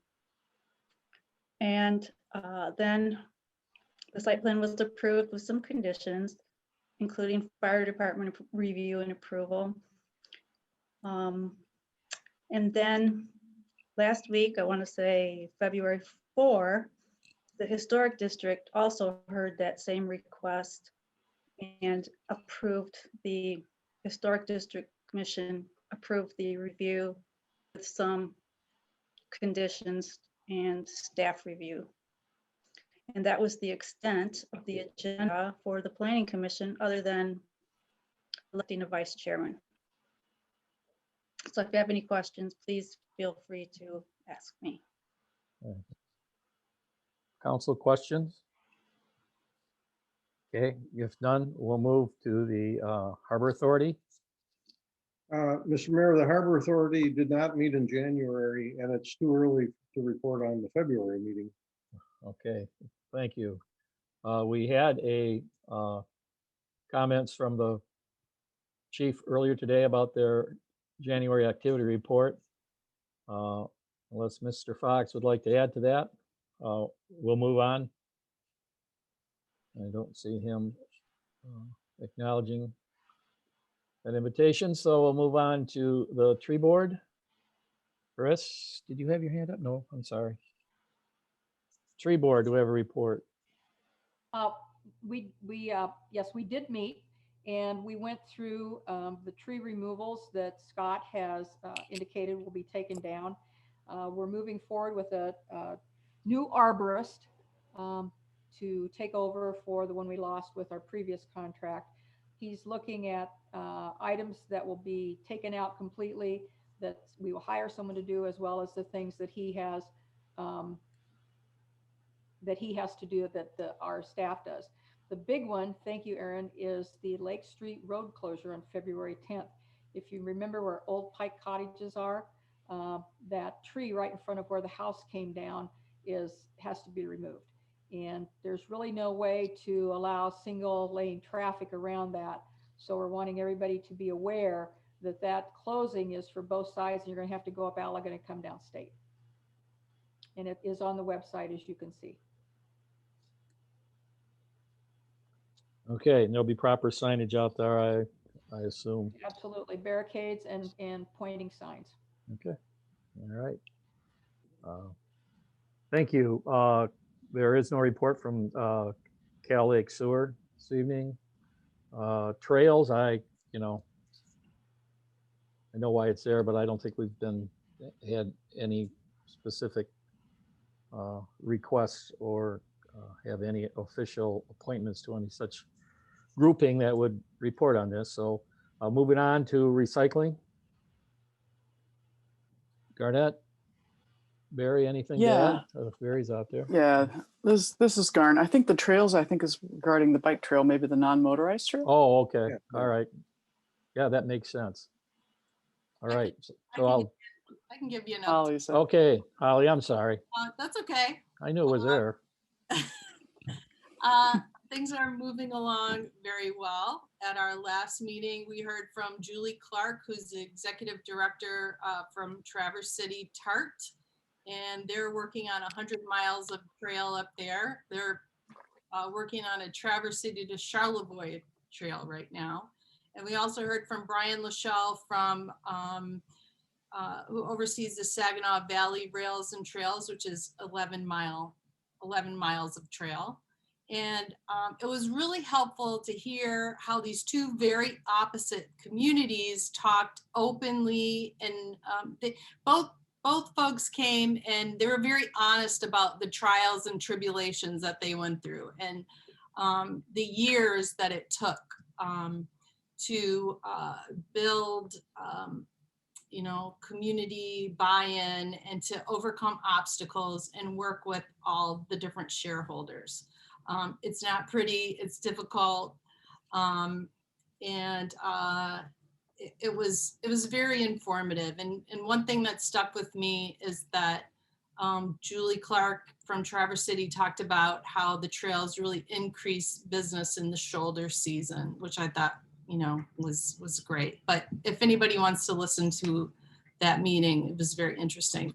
And then the site plan was approved with some conditions, including fire department review and approval. And then last week, I want to say February 4, the historic district also heard that same request and approved the historic district commission approved the review with some conditions and staff review. And that was the extent of the agenda for the planning commission, other than electing a vice chairman. So if you have any questions, please feel free to ask me. council questions? Okay, if none, we'll move to the Harbor Authority. Mr. Mayor, the Harbor Authority did not meet in January, and it's too early to report on the February meeting. Okay, thank you. We had a comments from the chief earlier today about their January activity report. Unless Mr. Fox would like to add to that, we'll move on. I don't see him acknowledging an invitation, so we'll move on to the tree board. Chris, did you have your hand up? No, I'm sorry. Tree board, do we have a report? Yes, we did meet, and we went through the tree removals that Scott has indicated will be taken down. We're moving forward with a new arborist to take over for the one we lost with our previous contract. He's looking at items that will be taken out completely, that we will hire someone to do, as well as the things that he has to do that our staff does. The big one, thank you, Aaron, is the Lake Street Road closure on February 10th. If you remember where Old Pike Cottages are, that tree right in front of where the house came down has to be removed. And there's really no way to allow single lane traffic around that. So we're wanting everybody to be aware that that closing is for both sides, and you're going to have to go up Allegan and come down State. And it is on the website, as you can see. Okay, and there'll be proper signage out there, I assume. Absolutely, barricades and pointing signs. Okay, all right. Thank you. There is no report from Cal Lake Sewer this evening. Trails, I know why it's there, but I don't think we've had any specific requests or have any official appointments to any such grouping that would report on this. So moving on to recycling. Garnett, Barry, anything to add? If Barry's out there. Yeah, this is Garn. I think the trails, is regarding the bike trail, maybe the non-motorized trail. Oh, okay. Yeah. All right. Yeah, that makes sense. All right. I can give you an update. Holly said- Okay, Holly, I'm sorry. That's okay. I knew it was there. things are moving along very well. At our last meeting, we heard from Julie Clark, who's the executive director from Traverse City TART. And they're working on 100 miles of trail up there. They're working on a Traverse City to Charlevoix trail right now. And we also heard from Brian Lachelle from who oversees the Saginaw Valley Rails and Trails, which is 11 miles of trail. And it was really helpful to hear how these two very opposite communities talked openly, and both folks came and they were very honest about the trials and tribulations that they went through, and the years that it took to build community buy-in and to overcome obstacles and work with all the different shareholders. It's not pretty, it's difficult. It was very informative. And one thing that stuck with me is that Julie Clark from Traverse City talked about how the trails really increase business in the shoulder season, which I thought, was great. But if anybody wants to listen to that meeting, it was very interesting.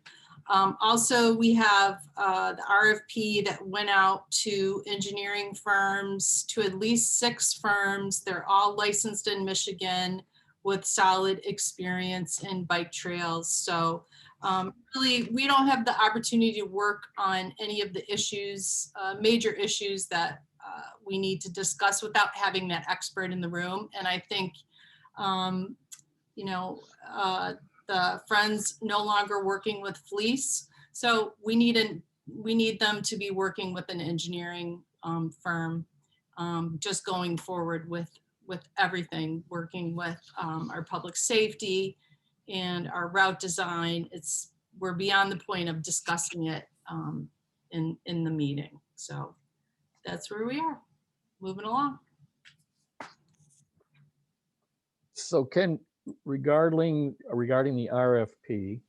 Also, we have the RFP that went out to engineering firms, to at least 6 firms. They're all licensed in Michigan with solid experience in bike trails. So really, we don't have the opportunity to work on any of the issues, major issues that we need to discuss without having that expert in the room. And I think, the Friends no longer working with Fleece. So we need them to be working with an engineering firm, just going forward with everything, working with our public safety and our route design. We're beyond the point of discussing it in the meeting. So that's where we are, moving along. So Ken, regarding the RFP,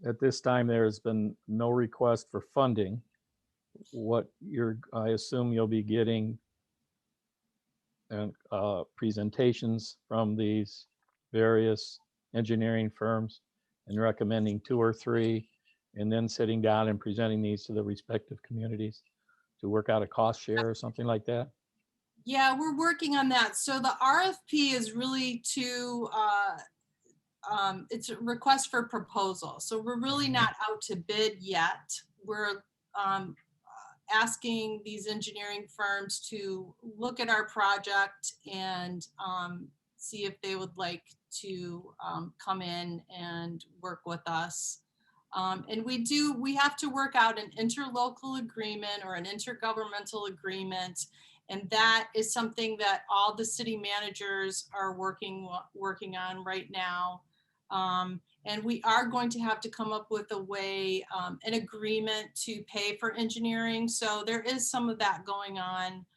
at this time, there's been no request for funding. I assume you'll be getting presentations from these various engineering firms and recommending 2 or 3, and then sitting down and presenting these to the respective communities to work out a cost share or something like that? Yeah, we're working on that. So the RFP is really it's a request for proposal. So we're really not out to bid yet. We're asking these engineering firms to look at our project and see if they would like to come in and work with us. And we have to work out an interlocal agreement or an intergovernmental agreement. And that is something that all the city managers are working on right now. And we are going to have to come up with a way, an agreement to pay for engineering. So there is some of that going on.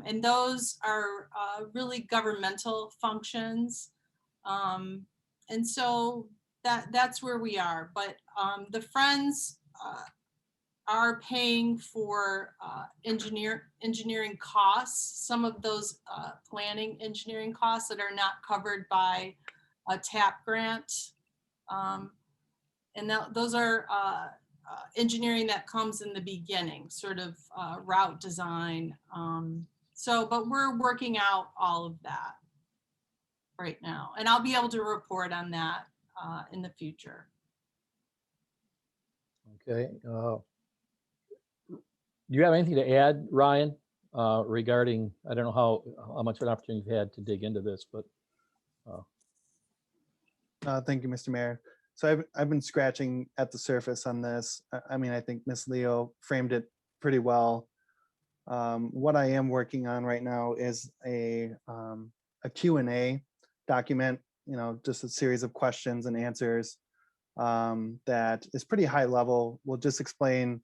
And those are really governmental functions. And so that's where we are. But the Friends are paying for engineering costs, some of those planning engineering costs that are not covered by a TAP grant. And those are engineering that comes in the beginning, sort of route design. But we're working out all of that right now. And I'll be able to report on that in the future. Okay. Do you have anything to add, Ryan, regarding, I don't know how much of an opportunity you've had to dig into this, but. Thank you, Mr. Mayor. So I've been scratching at the surface on this. I mean, I think Ms. Leo framed it pretty well. What I am working on right now is a Q&A document, just a series of questions and answers that is pretty high level. We'll just explain,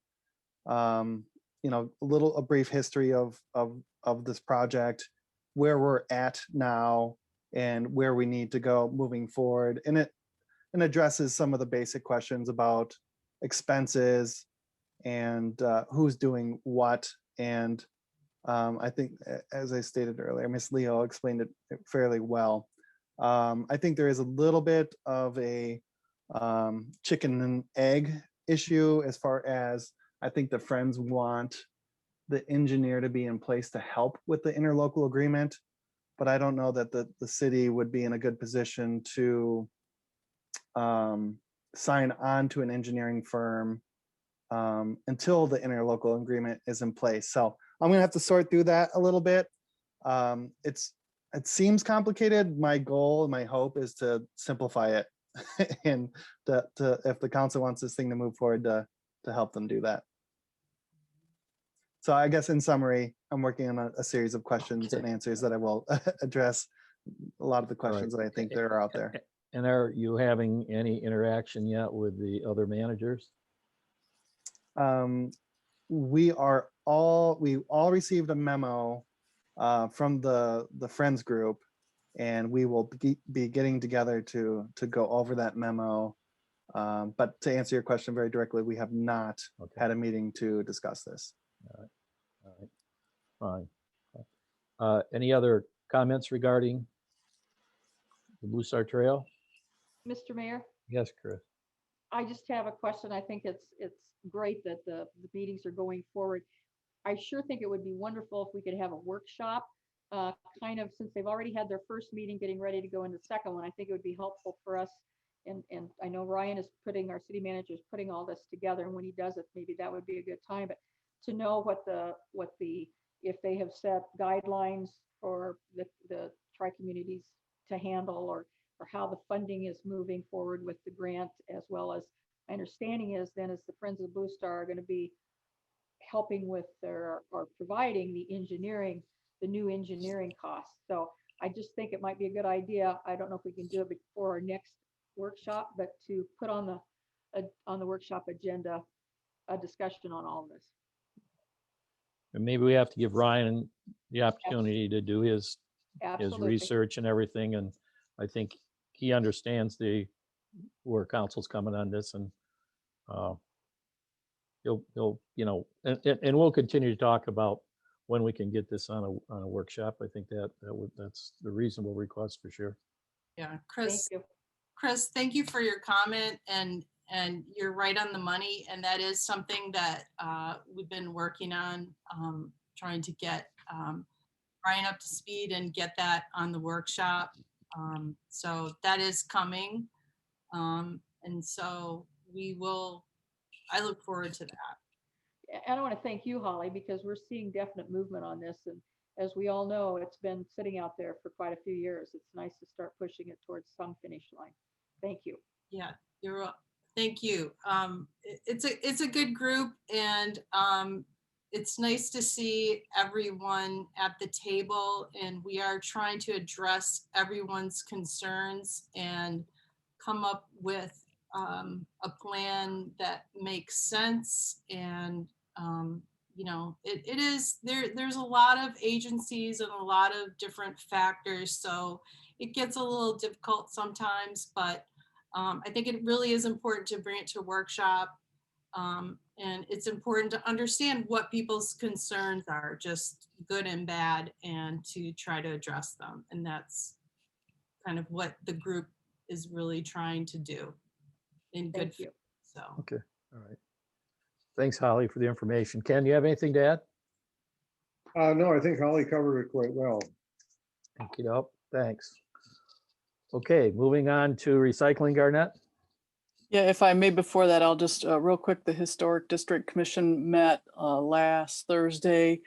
a brief history of this project, where we're at now, and where we need to go moving forward. And it addresses some of the basic questions about expenses and who's doing what And I think, as I stated earlier, Miss Leo explained it fairly well. I think there is a little bit of a chicken and egg issue as far as I think the Friends want the engineer to be in place to help with the interlocal agreement, but I don't know that the city would be in a good position to sign on to an engineering firm until the interlocal agreement is in place. So I'm gonna have to sort through that a little bit. It seems complicated. My goal, my hope is to simplify it and if the council wants this thing to move forward, to help them do that. So I guess in summary, I'm working on a series of questions and answers that I will address a lot of the questions that I think there are out there. And are you having any interaction yet with the other managers? We all received a memo from the Friends group, and we will be getting together to go over that memo. But to answer your question very directly, we have not had a meeting to discuss this. All right, fine. Any other comments regarding the Blue Star Trail? Mr. Mayor, Yes, Chris. I just have a question. I think it's great that the meetings are going forward. I sure think it would be wonderful if we could have a workshop, kind of, since they've already had their first meeting, getting ready to go into the second one. I think it would be helpful for us. And I know Ryan is our city manager is putting all this together. And when he does it, maybe that would be a good time. But to know if they have set guidelines for the tri-communities to handle, or how the funding is moving forward with the grant, as well as my understanding is then as the Friends of the Blue Star are going to be helping with or providing the new engineering costs. So I just think it might be a good idea. I don't know if we can do it before our next workshop, but to put on the workshop agenda a discussion on all of this. And maybe we have to give Ryan the opportunity to do his Absolutely. research and everything. And I think he understands where council's coming on this, and he'll and we'll continue to talk about when we can get this on a workshop. I think that's the reasonable request for sure. Yeah, Chris. Thank you. Chris, thank you for your comment, and you're right on the money. And that is something that we've been working on, trying to get Ryan up to speed and get that on the workshop. So that is coming. And so I look forward to that. And I want to thank you, Holly, because we're seeing definite movement on this. And as we all know, it's been sitting out there for quite a few years. It's nice to start pushing it towards some finish line. Thank you. Yeah, thank you. It's a good group, and it's nice to see everyone at the table, and we are trying to address everyone's concerns and come up with a plan that makes sense. And there's a lot of agencies and a lot of different factors, so it gets a little difficult sometimes, but I think it really is important to bring it to a workshop. And it's important to understand what people's concerns are, just good and bad, and to try to address them. And that's kind of what the group is really trying to do in good faith. So. Okay, all right. Thanks, Holly, for the information. Ken, you have anything to add? No, I think Holly covered it quite well. Thanks. Okay, moving on to recycling, Garnett. Yeah, if I may, before that, I'll just real quick, the Historic District Commission met last Thursday.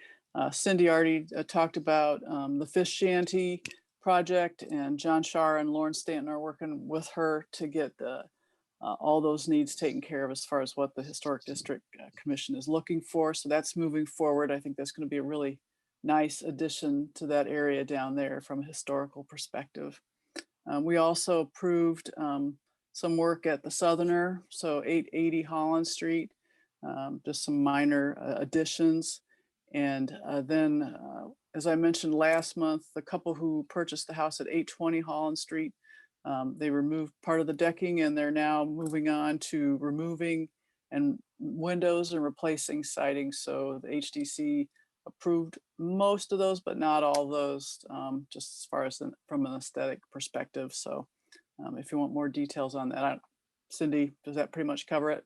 Cindy already talked about the fish shanty project, and John Shar and Lauren Stanton are working with her to get all those needs taken care of as far as what the Historic District Commission is looking for. So that's moving forward. I think that's going to be a really nice addition to that area down there from a historical perspective. We also approved some work at the Southerner, so 880 Holland Street, just some minor additions. And then, as I mentioned last month, the couple who purchased the house at 820 Holland Street, they removed part of the decking, and they're now moving on to removing and windows and replacing siding. So the HDC approved most of those, but not all those, just as far as from an aesthetic perspective. So if you want more details on that, Cindy, does that pretty much cover it?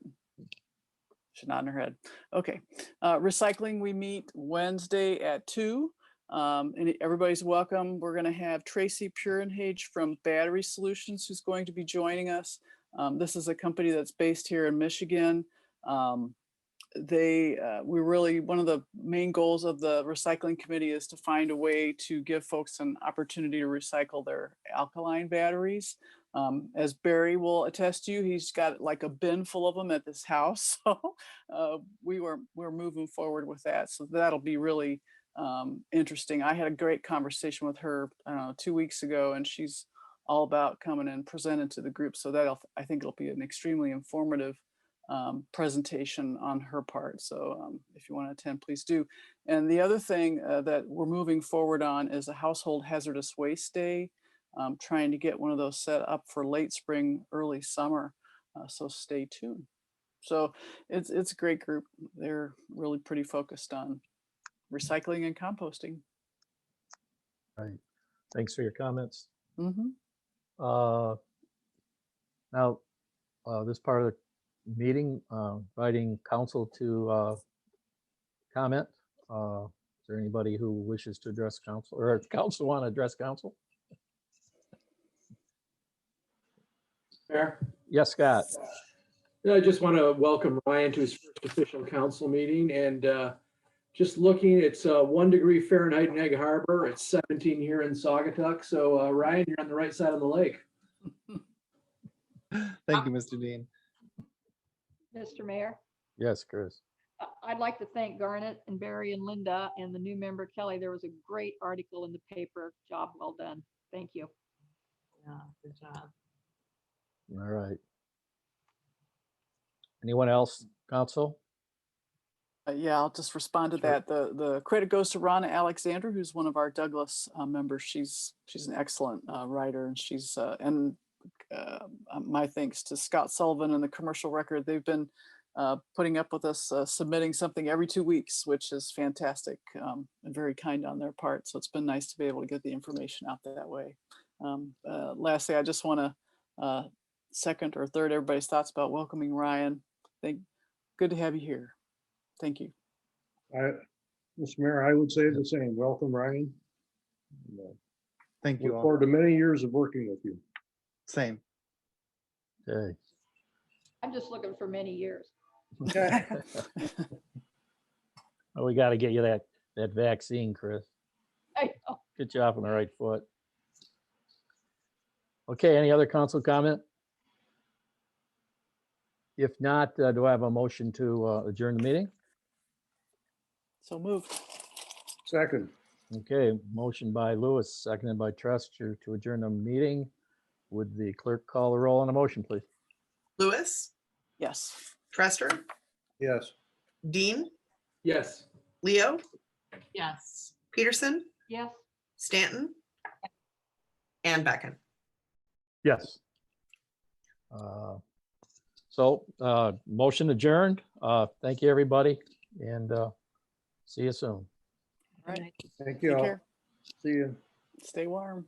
She's nodding her head. Okay. Recycling, we meet Wednesday at 2. And everybody's welcome. We're going to have Tracy Purenhage from Battery Solutions who's going to be joining us. This is a company that's based here in Michigan. We really, one of the main goals of the recycling committee is to find a way to give folks an opportunity to recycle their alkaline batteries. As Barry will attest to, he's got like a bin full of them at this house. So we're moving forward with that. So that'll be really interesting. I had a great conversation with her 2 weeks ago, and she's all about coming and presenting to the group. So I think it'll be an extremely informative presentation on her part. So if you want to attend, please do. And the other thing that we're moving forward on is a household hazardous waste day. Trying to get one of those set up for late spring, early summer. So stay tuned. So it's a great group. They're really pretty focused on recycling and composting. Right. Thanks for your comments. Mm-hmm. Now, this part of the meeting, inviting council to comment. Is there anybody who wishes to address council, or if council want to address council? Mayor? Yes, Scott. Yeah, I just want to welcome Ryan to his first official council meeting, and just looking, it's 1 degree Fahrenheit in Egg Harbor. It's 17 here in Saugatuck. So Ryan, you're on the right side of the lake. Thank you, Mr. Dean. Mr. Mayor, Yes, Chris. I'd like to thank Garnet and Barry and Linda and the new member Kelly. There was a great article in the paper. Job well done. Thank you. Yeah, good job. All right. Anyone else, council? Yeah, I'll just respond to Sure. that. The credit goes to Ronna Alexander, who's one of our Douglas members. She's an excellent writer, and she's my thanks to Scott Sullivan and the Commercial Record. They've been putting up with us, submitting something every 2 weeks, which is fantastic and very kind on their part. So it's been nice to be able to get the information out that way. Lastly, I just want to second or third everybody's thoughts about welcoming Ryan. Good to have you here. Thank you. Mr. Mayor, I would say the same. Welcome, Ryan. Thank you Look all. forward to many years of working with you. Same. Okay. I'm just looking for many years. Well, we got to get you that vaccine, Chris. I know. Get you off on the right foot. Okay, any other council comment? If not, do I have a motion to adjourn the meeting? So moved. Second. Okay, motion by Lewis, seconded by Trester to adjourn the meeting. Would the clerk call the roll on the motion, please? Lewis, Yes. Trester, Yes. Dean, Yes. Leo, Yes. Peterson, Yes. Stanton, and Beckon. Yes. So motion adjourned. Thank you, everybody, and see you soon. All right. Thank you Take all. care. See you. Stay warm.